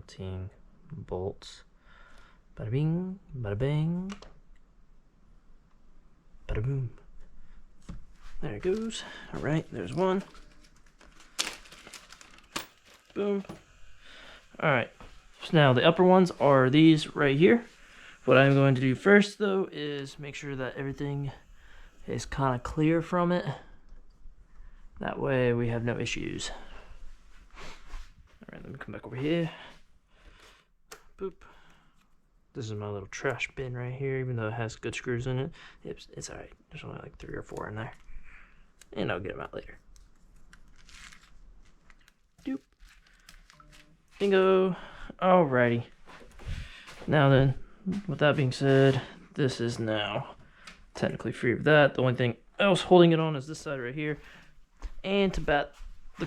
mounting bolts. Bada bing, bada bang, bada boom. There it goes. All right, there's one. Boom. All right, so now the upper ones are these right here. What I'm going to do first though is make sure that everything is kind of clear from it. That way we have no issues. All right, let me come back over here. Boop. This is my little trash bin right here, even though it has good screws in it. It's all right. There's only like 3 or 4 in there. And I'll get them out later. Doop. Bingo. Alrighty. Now then, with that being said, this is now technically free of that. The only thing else holding it on is this side right here. And to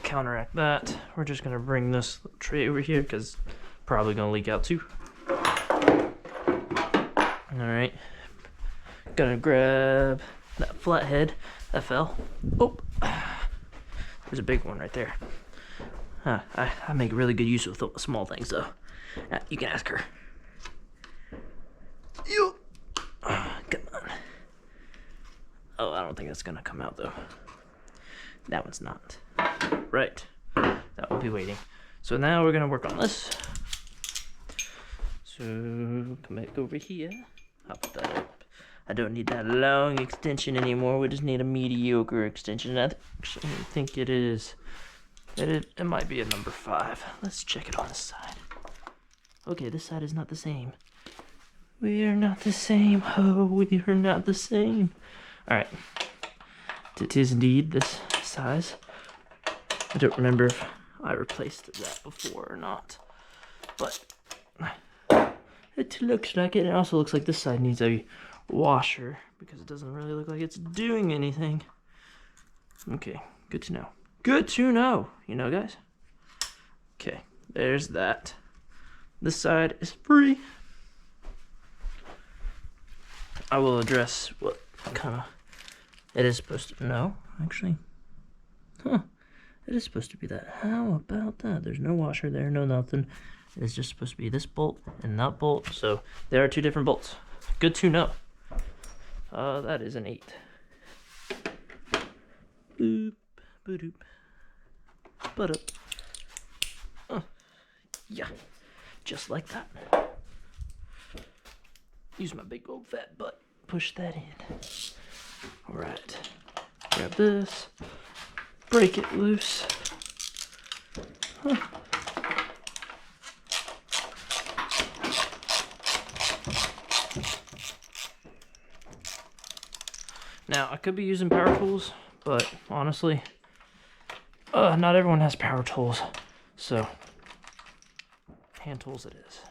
counteract that, we're just gonna bring this tray over here because it's probably gonna leak out too. Alright. Gonna grab that flathead FL. Oh, there's a big one right there. I make really good use of small things though. You can ask her. Come on. Oh, I don't think that's gonna come out though. That one's not. Right. That will be waiting. So now we're gonna work on this. So come back over here. I'll put that up. I don't need that long extension anymore. We just need a mediocre extension. I think it is. It might be a number 5. Let's check it on this side. Okay, this side is not the same. We are not the same. Oh, we are not the same. All right. It is indeed this size. I don't remember if I replaced that before or not, but it looks like it. It also looks like this side needs a washer because it doesn't really look like it's doing anything. Okay, good to know. Good to know, you know, guys. Okay, there's that. This side is free. I will address what kind of it is supposed to. No, actually. Huh. It is supposed to be that. How about that? There's no washer there, no nothing. It's just supposed to be this bolt and that bolt. So there are 2 different bolts. Good to know. That is an 8. Boop, boop, but up. Yeah, just like that. Use my big old fat butt. Push that in. All right. Grab this. Break it loose. Huh. Now, I could be using power tools, but honestly, not everyone has power tools, so hand tools it is.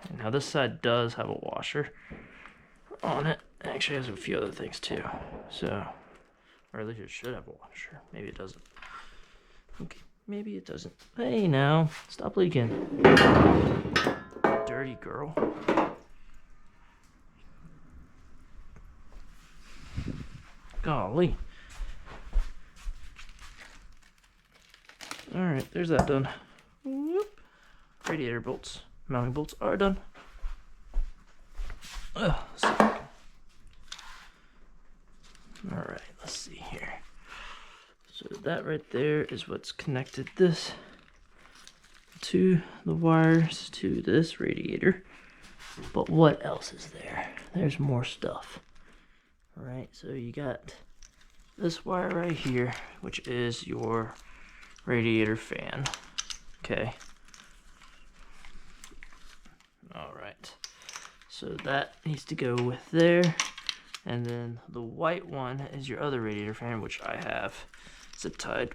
And now this side does have a washer on it. It actually has a few other things too, so, or at least it should have a washer. Maybe it doesn't. Okay, maybe it doesn't. Hey now, stop leaking. Dirty girl. Golly. Alright, there's that done. Whoop. Radiator bolts, mounting bolts are done. Alright, let's see here. So that right there is what's connected this to the wires to this radiator. But what else is there? There's more stuff. Alright, so you got this wire right here, which is your radiator fan. Okay. Alright. So that needs to go with there. And then the white one is your other radiator fan, which I have zip tied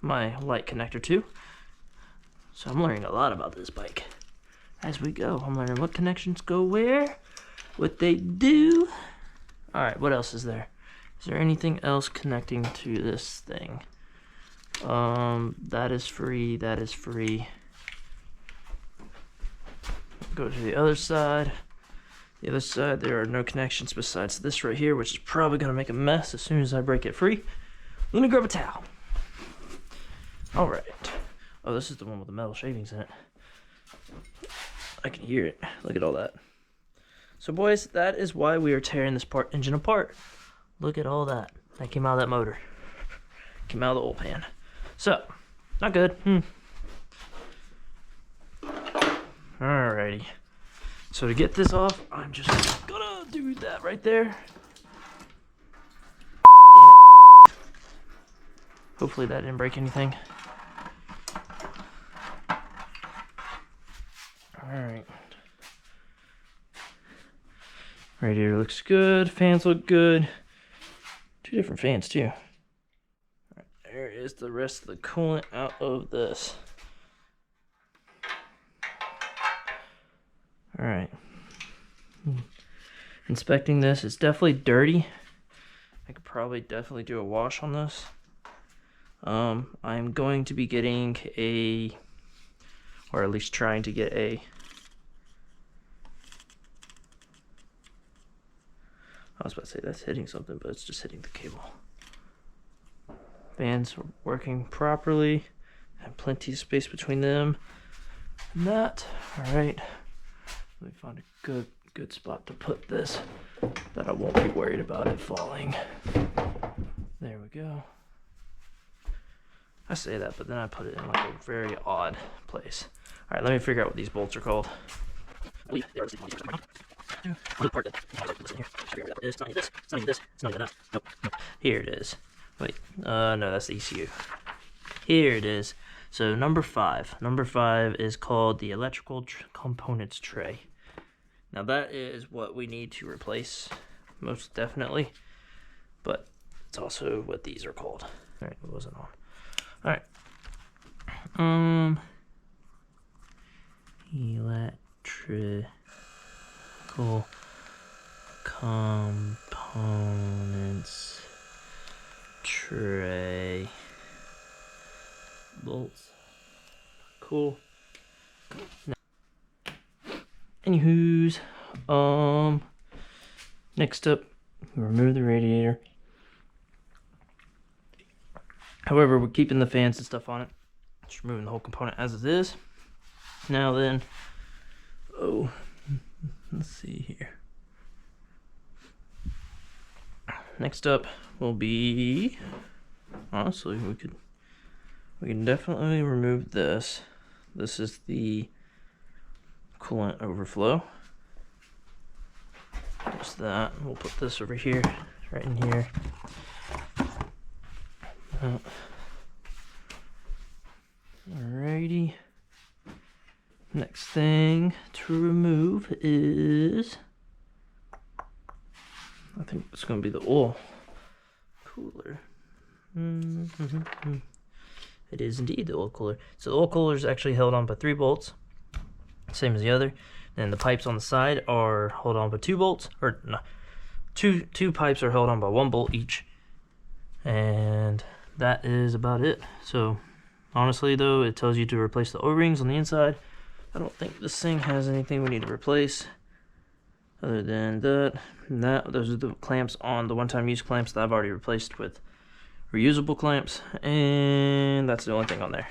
my light connector to. So I'm learning a lot about this bike as we go. I'm learning what connections go where, what they do. Alright, what else is there? Is there anything else connecting to this thing? That is free, that is free. Go to the other side. The other side, there are no connections besides this right here, which is probably going to make a mess as soon as I break it free. I'm going to grab a towel. All right. Oh, this is the one with the metal shavings in it. I can hear it. Look at all that. So boys, that is why we are tearing this engine apart. Look at all that. That came out of that motor. Came out of the oil pan. So, not good. Alrighty. So to get this off, I'm just gonna do that right there. Damn it. Hopefully that didn't break anything. Alright. Radiator looks good. Fans look good. 2 different fans too. Alright, there is the rest of the coolant out of this. Alright. Inspecting this, it's definitely dirty. I could probably definitely do a wash on this. I'm going to be getting or at least trying to get I was about to say that's hitting something, but it's just hitting the cable. Fans are working properly. Have plenty of space between them and that. Alright. Let me find a good spot to put this that I won't be worried about it falling. There we go. I say that, but then I put it in like a very odd place. Alright, let me figure out what these bolts are called. Here it is. Wait, no, that's the ECU. Here it is. So number 5. Number 5 is called the electrical components tray. Now that is what we need to replace, most definitely. But it's also what these are called. Alright, it wasn't on. Alright. Electrical components tray. Bolts. Cool. Anywho's, next up, remove the radiator. However, we're keeping the fans and stuff on it. Just removing the whole component as it is. Now then, let's see here. Next up will be, honestly, we can definitely remove this. This is the coolant overflow. Just that. We'll put this over here, right in here. Alrighty. Next thing to remove is, I think it's going to be the oil cooler. It is indeed the oil cooler. So the oil cooler is actually held on by 3 bolts, same as the other. And the pipes on the side are held on by 2 bolts, or no, two pipes are held on by 1 bolt each. And that is about it. So honestly though, it tells you to replace the O-rings on the inside. I don't think this thing has anything we need to replace other than that. Those are the clamps on the one-time use clamps that I've already replaced with reusable clamps, and that's the only thing on there.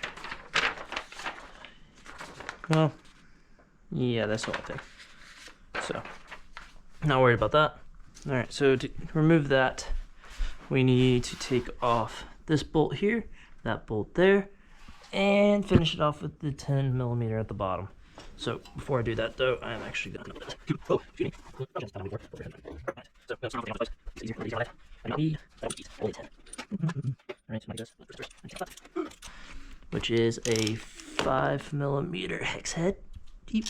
Well, yeah, that's the only thing. So, not worried about that. Alright, so to remove that, we need to take off this bolt here, that bolt there, and finish it off with the 10mm at the bottom. So, before I do that though, I'm actually going to which is a 5mm hex head deep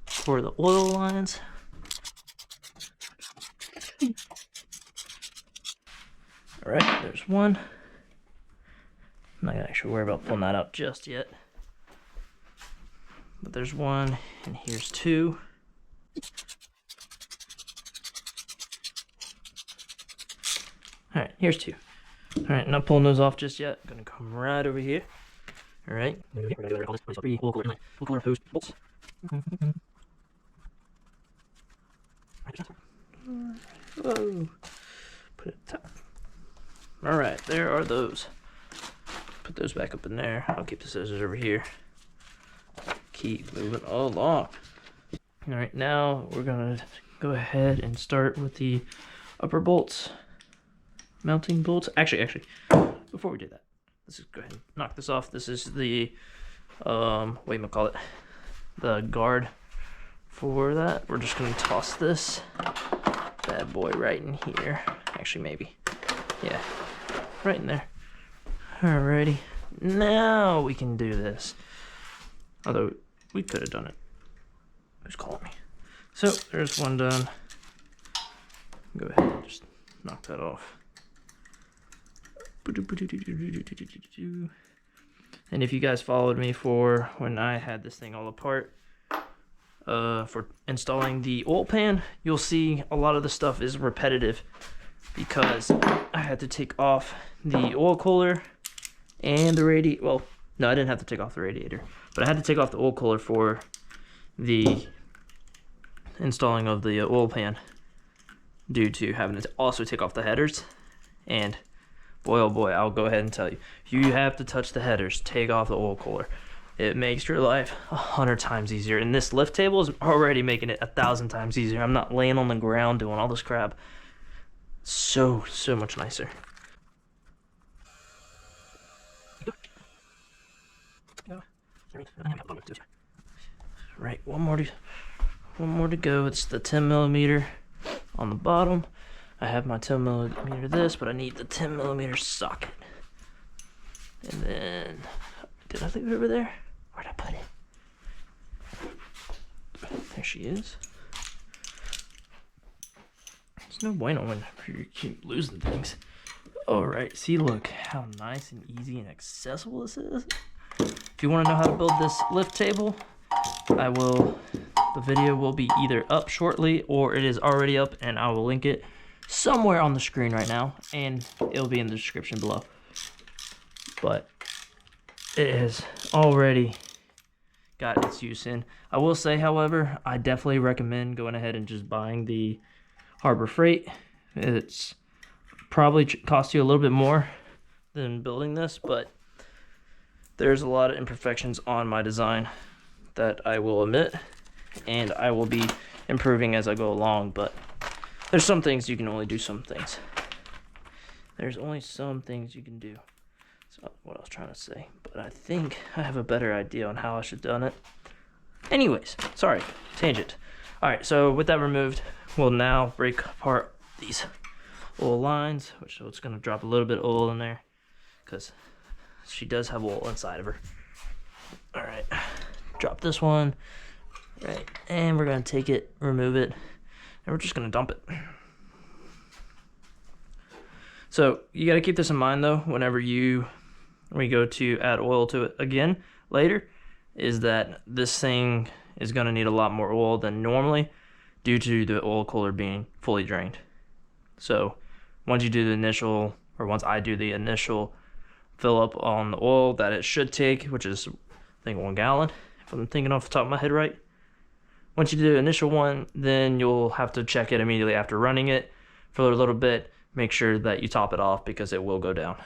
for the oil lines. Alright, there's one. I'm not gonna actually worry about pulling that out just yet. But there's one, and here's 2. Alright, here's 2. Alright, not pulling those off just yet. I'm gonna come right over here. Alright. Oil cooler post bolts. Whoa. Put it top. All right, there are those. Put those back up in there. I'll keep the scissors over here. Keep moving along. All right, now we're gonna go ahead and start with the upper bolts, mounting bolts. Actually, before we do that, let's just go ahead and knock this off. This is the, the guard for that. We're just gonna toss this bad boy right in here. Actually, maybe, yeah, right in there. Alrighty, now we can do this. Although, we could have done it. Who's calling me? So, there's one done. Go ahead and just knock that off. And if you guys followed me for when I had this thing all apart, for installing the oil pan, you'll see a lot of the stuff is repetitive because I had to take off the oil cooler and the radiator. Well, no, I didn't have to take off the radiator, but I had to take off the oil cooler for the installing of the oil pan due to having to also take off the headers. And boy, oh boy, I'll go ahead and tell you, if you have to touch the headers, take off the oil cooler. It makes your life 100 times easier. And this lift table is already making it 1,000 times easier. I'm not laying on the ground doing all this crap. So much nicer. Right, one more to go. It's the 10mm on the bottom. I have my 10mm this, but I need the 10mm socket. And then, did I leave it over there? Where'd I put it? There she is. There's no bueno when you keep losing things. Alright, see, look how nice and easy and accessible this is. If you want to know how to build this lift table, the video will be either up shortly or it is already up, and I will link it somewhere on the screen right now, and it'll be in the description below. But it has already got its use in. I will say, however, I definitely recommend going ahead and just buying the Harbor Freight. It's probably cost you a little bit more than building this, but there's a lot of imperfections on my design that I will admit, and I will be improving as I go along, but there's some things you can only do some things. There's only some things you can do. So what I was trying to say, but I think I have a better idea on how I should have done it. Anyways, sorry, tangent. Alright, so with that removed, we'll now break apart these oil lines, so it's going to drop a little bit of oil in there, because she does have oil inside of her. Alright, drop this one, right, and we're going to take it, remove it, and we're just going to dump it. So you got to keep this in mind though, whenever we go to add oil to it again later, is that this thing is going to need a lot more oil than normally due to the oil cooler being fully drained. So once you do the initial, or once I do the initial fill up on the oil that it should take, which is I think 1 gallon, if I'm thinking off the top of my head right. Once you do the initial one, then you'll have to check it immediately after running it for a little bit. Make sure that you top it off because it will go down.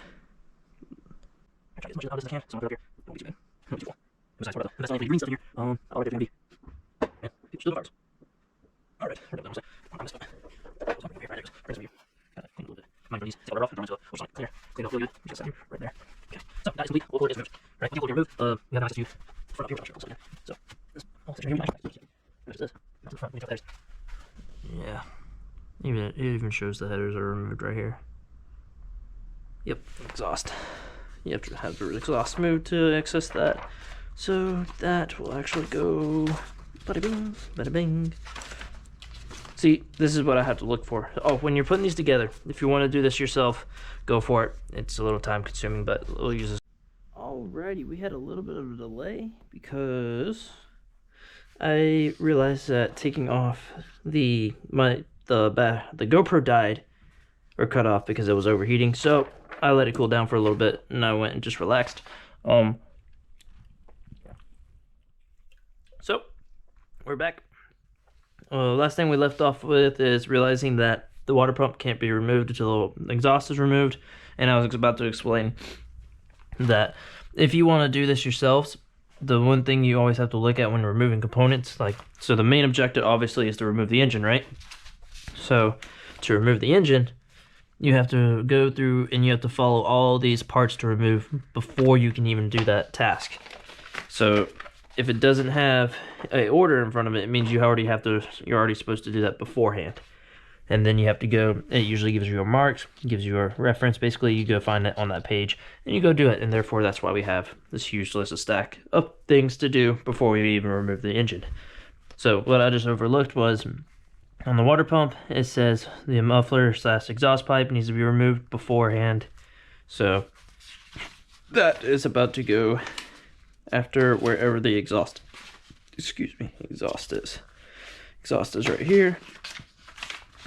I try to get as much as I can. So I'm gonna put it up here. Don't be too bad. Don't be too full. Besides, the best thing for the green stuff in here. I like it to be. Yeah, still the bars. All right, we're done. I messed up. Right there. Brings me. Gotta clean a little bit. Mine for these. Take water off. Don't want to clear. Clean up really good. Just that right there. Okay. So that is complete. Oil cooler is removed. Right. Oil cooler removed. We have access to front of your brush. So this whole situation here. There's this. Not the front. We drop theirs. Yeah. It even shows the headers are removed right here. Yep, exhaust. You have to have the exhaust moved to access that. So that will actually go bada bing, bada bing. See, this is what I have to look for. Oh, when you're putting these together, if you want to do this yourself, go for it. It's a little time consuming, but we'll use this. Alrighty, we had a little bit of a delay because I realized that taking off the GoPro died or cut off because it was overheating, so I let it cool down for a little bit and I went and just relaxed. So we're back. Last thing we left off with is realizing that the water pump can't be removed until the exhaust is removed. And I was about to explain that if you want to do this yourselves, the one thing you always have to look at when removing components, like, so the main objective obviously is to remove the engine, right? So to remove the engine, you have to go through and you have to follow all these parts to remove before you can even do that task. So if it doesn't have a order in front of it, it means you're already supposed to do that beforehand. And then you have to go, it usually gives you your marks, gives you a reference. Basically, you go find it on that page and you go do it. And therefore, that's why we have this huge list of stack of things to do before we even remove the engine. So what I just overlooked was on the water pump, it says the muffler / exhaust pipe needs to be removed beforehand. So that is about to go after wherever the exhaust is. Exhaust is right here.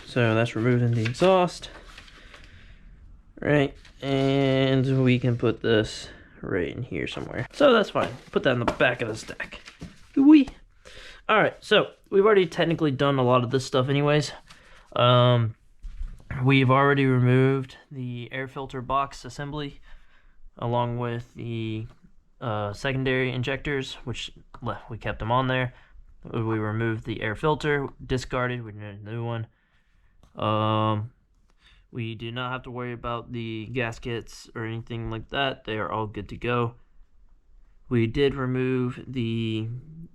So that's removing the exhaust, right? And we can put this right in here somewhere. So that's fine. Put that in the back of the stack. Whee! All right, so we've already technically done a lot of this stuff anyways. We've already removed the air filter box assembly along with the secondary injectors, which we kept them on there. We removed the air filter, discarded, we did a new one. We do not have to worry about the gaskets or anything like that. They are all good to go. We did remove the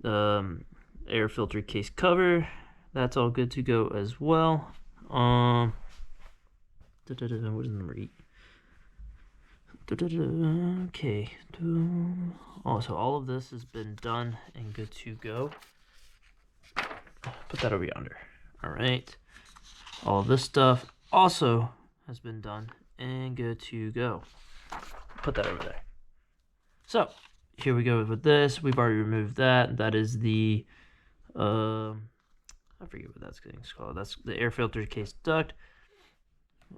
air filter case cover. That's all good to go as well. What is number 8? Okay. Oh, so all of this has been done and good to go. Put that over yonder. All right. All of this stuff also has been done and good to go. Put that over there. So here we go with this. We've already removed that. That is the I forget what that's getting called. That's the air filter case duct.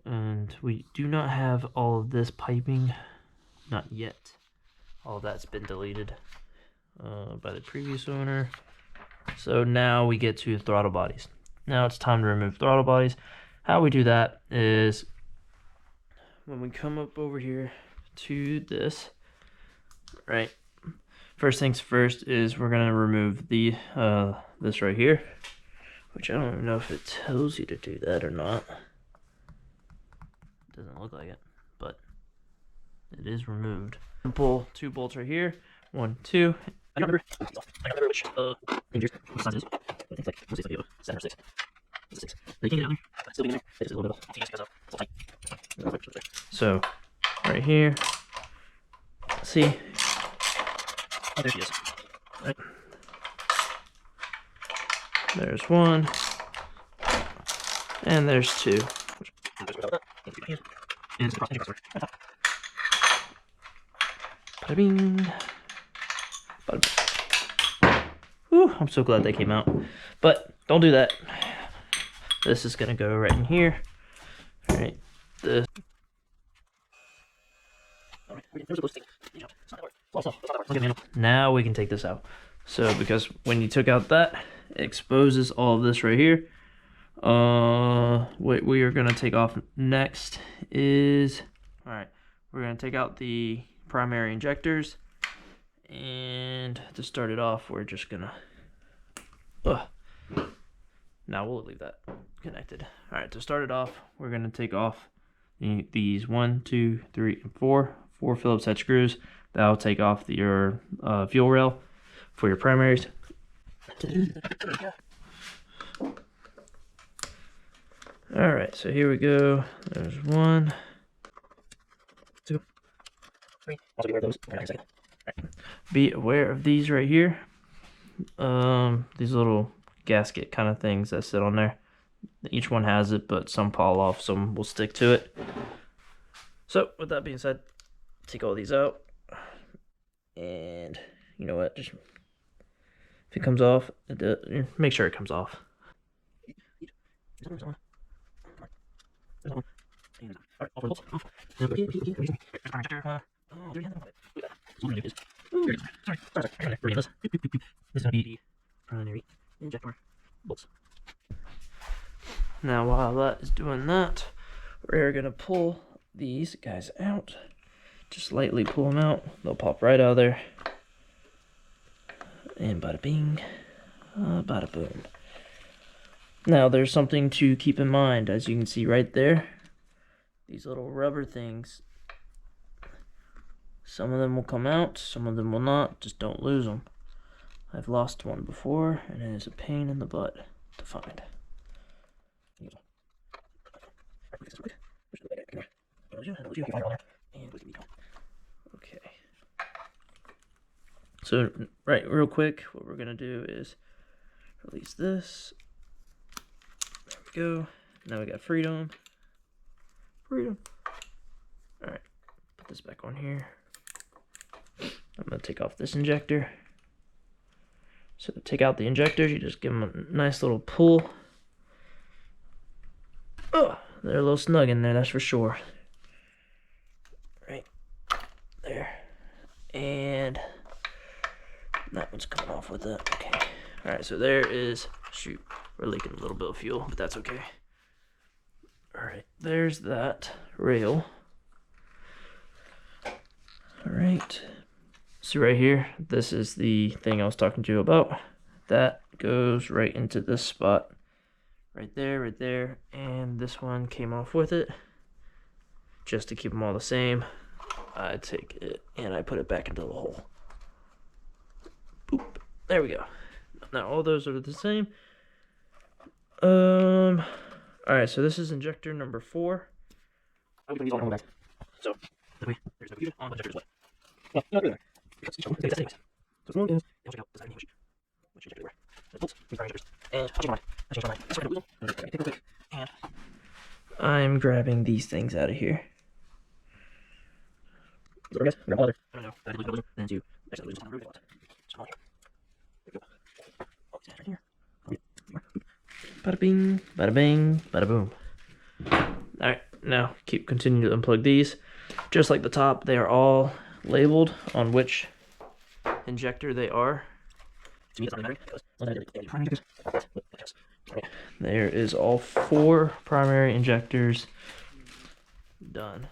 And we do not have all of this piping, not yet. All of that's been deleted by the previous owner. So now we get to throttle bodies. Now it's time to remove throttle bodies. How we do that is when we come up over here to this, right? First things first is we're gonna remove the this right here, which I don't even know if it tells you to do that or not. Doesn't look like it, but it is removed. Pull 2 bolts right here. 1, 2. I don't remember which what size it is. I think like 7 or 6. 6. But you can get it on there. Still being in there. It's a little bit of a goes up. It's tight. So right here. See? Oh, there she is. Right. There's 1. And there's 2. And it's the bing. Whew, I'm so glad they came out. But don't do that. This is gonna go right in here. Alright. This. Now we can take this out. So because when you took out that, it exposes all of this right here. What we are gonna take off next is, all right, we're gonna take out the primary injectors, and to start it off, we're just gonna. Now we'll leave that connected. All right, to start it off, we're gonna take off these 1, 2, 3, and 4 Phillips head screws. That'll take off your fuel rail for your primaries. All right, so here we go. There's 1, 2, 3. Also be aware of those. Right. Be aware of these right here. These little gasket kind of things that sit on there. Each one has it, but some fall off, some will stick to it. So with that being said, take all these out. And you know what? Just if it comes off, make sure it comes off. This is going to be the primary injector bolts. Now while that is doing that, we're gonna pull these guys out. Just lightly pull them out. They'll pop right out of there. And bada bing, bada boom. Now there's something to keep in mind. As you can see right there, these little rubber things, some of them will come out, some of them will not. Just don't lose them. I've lost one before, and it is a pain in the butt to find. Okay. So, right, real quick, what we're gonna do is release this. There we go. Now we got freedom. Freedom. Alright, put this back on here. I'm gonna take off this injector. So to take out the injectors, you just give them a nice little pull. Oh, they're a little snug in there, that's for sure. Right there. And that one's coming off with it. Okay. Alright, so there is, shoot, we're leaking a little bit of fuel, but that's okay. Alright, there's that rail. Alright. See right here, this is the thing I was talking to you about. That goes right into this spot. Right there, and this one came off with it. Just to keep them all the same, I take it and I put it back into the hole. Boop. There we go. Now all those are the same. Alright, so this is injector number 4. I'm gonna use all the back. So that way there's no confusion on the injectors left. Well, not really. Because each one takes that anyways. So as long as you check out the side of the which injector everywhere. The bolts, these are injectors. And I'll change mine. That's right, the wheel. Take a quick. And I'm grabbing these things out of here. So guys, grab all other. I don't know. I did lose another. Then 2. Actually, lose on the roof. So on here. There we go. Oh, it's right here. Bada bing, bada bing, bada boom. Alright, now continue to unplug these. Just like the top, they are all labeled on which injector they are. There is all 4 primary injectors done.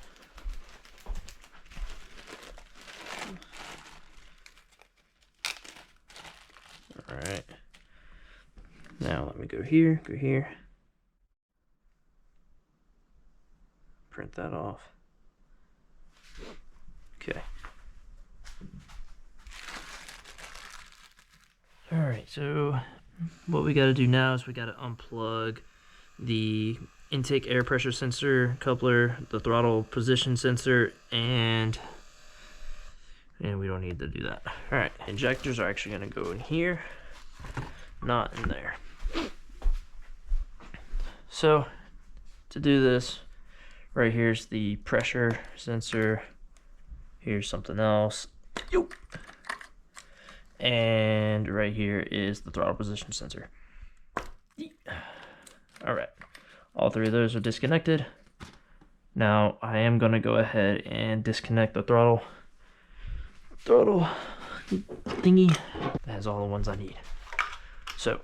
Alright. Now let me go here, print that off. Okay. Alright, so what we gotta do now is we gotta unplug the intake air pressure sensor, coupler, the throttle position sensor, and we don't need to do that. Alright, injectors are actually gonna go in here, not in there. So to do this, right here's the pressure sensor, here's something else, and right here is the throttle position sensor. Alright, all 3 of those are disconnected. Now I am going to go ahead and disconnect the throttle thingy. That has all the ones I need. So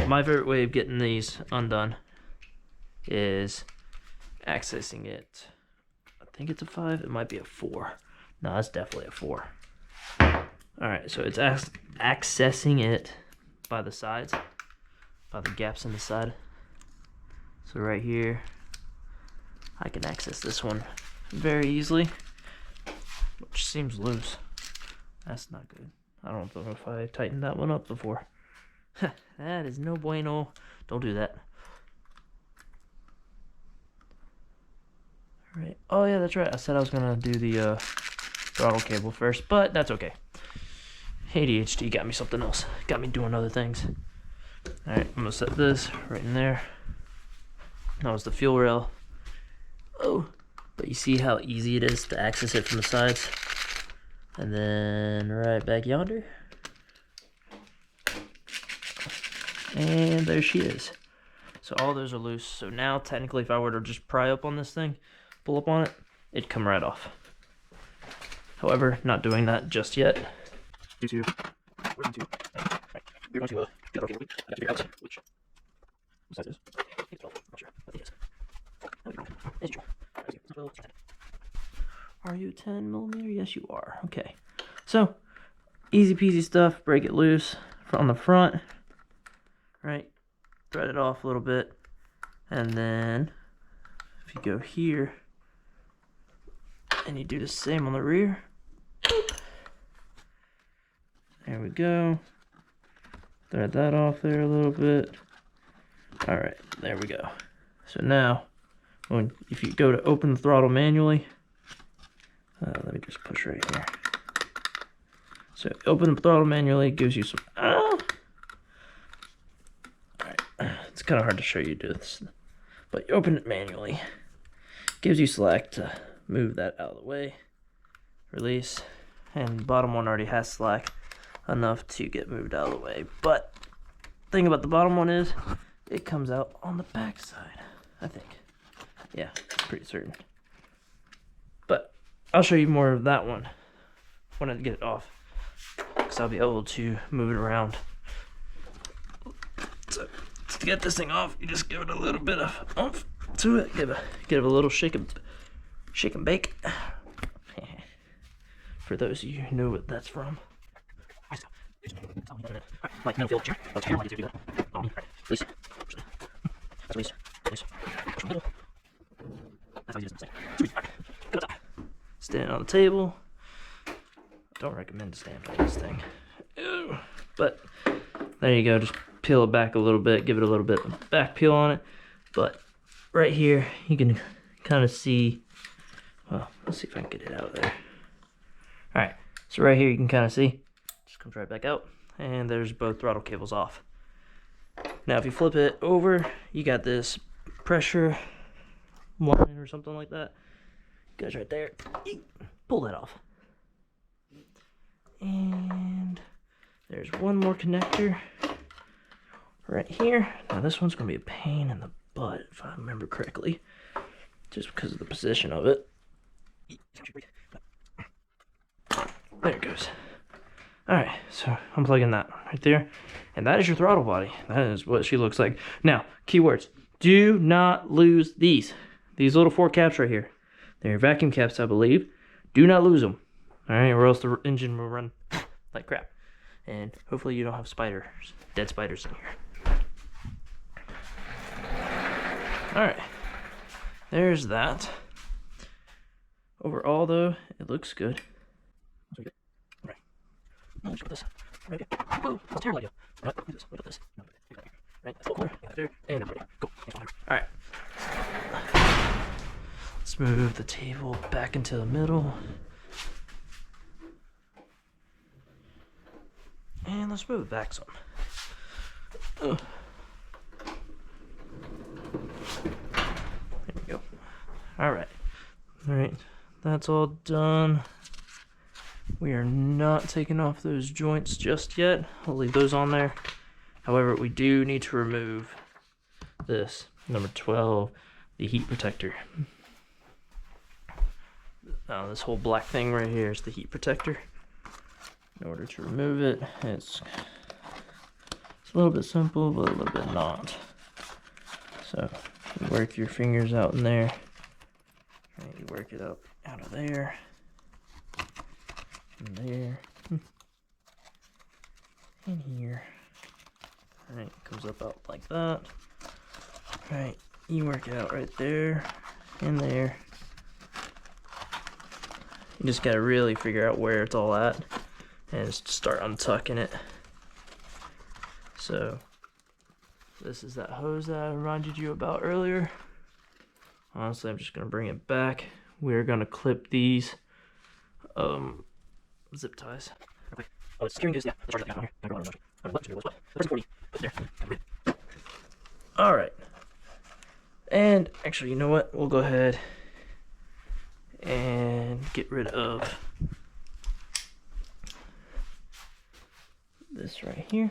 my favorite way of getting these undone is accessing it. I think it's a 5, it might be a 4. No, it's definitely a 4. Alright, so it's accessing it by the sides, by the gaps in the side. So right here, I can access this one very easily, which seems loose. That's not good. I don't know if I tightened that one up before. That is no bueno. Don't do that. Alright. Oh yeah, that's right. I said I was gonna do the throttle cable first, but that's okay. ADHD got me something else. Got me doing other things. Alright, I'm gonna set this right in there. That was the fuel rail. Oh, but you see how easy it is to access it from the sides? And then right back yonder. And there she is. So all those are loose. So now technically if I were to just pry up on this thing, pull up on it, it'd come right off. However, not doing that just yet. We're going to get our cable. I got to figure out which size it is. I think it's 12, I'm not sure. Are you 10mm? Yes, you are. Okay. So, easy peasy stuff. Break it loose on the front. Right. Thread it off a little bit. And then, if you go here, and you do the same on the rear. There we go. Thread that off there a little bit. Alright, there we go. So now, if you go to open the throttle manually, let me just push right here. So open the throttle manually, gives you some... Alright, it's kind of hard to show you this. But you open it manually. Gives you slack to move that out of the way. Release. And the bottom one already has slack enough to get moved out of the way. But the thing about the bottom one is it comes out on the back side, I think. Yeah, pretty certain. But I'll show you more of that one when I get it off, because I'll be able to move it around. So to get this thing off, you just give it a little bit of oomph to it. Give it a little shake and bake. For those of you who know what that's from. Like no field chair. That's how you do that. Release. Release. Release. Push middle. That's how you do this. Good. Stand on the table. Don't recommend to stand on this thing. Ew. But there you go. Just peel it back a little bit. Give it a little bit of back peel on it. But right here, you can kind of see. Well, let's see if I can get it out of there. All right. So right here, you can kind of see. Just comes right back out. And there's both throttle cables off. Now, if you flip it over, you got this pressure line or something like that. Goes right there. Pull that off. And there's one more connector right here. Now, this one's going to be a pain in the butt, if I remember correctly, just because of the position of it. There it goes. Alright, so I'm plugging that right there. And that is your throttle body. That is what she looks like. Now, keywords. Do not lose these. These little 4 caps right here. They're vacuum caps, I believe. Do not lose them. Alright, or else the engine will run like crap. And hopefully you don't have spiders, dead spiders in here. Alright. There's that. Overall, though, it looks good. Let's put this right here. Whoa, that's terrible idea. Right, look at this. Look at this. No, right, that's over there. And over there. Go. Alright. Let's move the table back into the middle. And let's move it back some. There we go. Alright. Alright. That's all done. We are not taking off those joints just yet. I'll leave those on there. However, we do need to remove this, number 12, the heat protector. Now, this whole black thing right here is the heat protector. In order to remove it, it's a little bit simple, but a little bit not. So, you work your fingers out in there, and you work it up out of there. And there, and here. Alright, comes up out like that. Alright, you work it out right there, and there. You just gotta really figure out where it's all at, and just start untucking it. So, this is that hose that I reminded you about earlier. Honestly, I'm just gonna bring it back. We're gonna clip these, zip ties. Okay. Oh, it's securing this. Yeah, let's charge that down here. Alright. And actually, you know what? We'll go ahead and get rid of this right here.